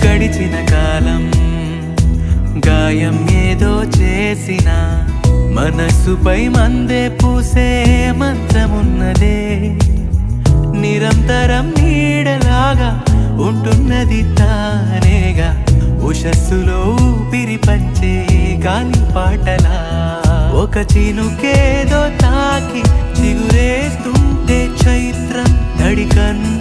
గడిచిన కాలం గాయం ఏదో చేసిన మనసుపై మందే పూసే మంత్రమున్నదే నిరంతరం నీడలాగా ఉంటున్నది తానేగా ఉషస్సులో ఊపిరి పంచే గాలి పాటలా ఒక చినుకేదో తాకి చిగురేస్తుంటే చైత్రం తడికన్ను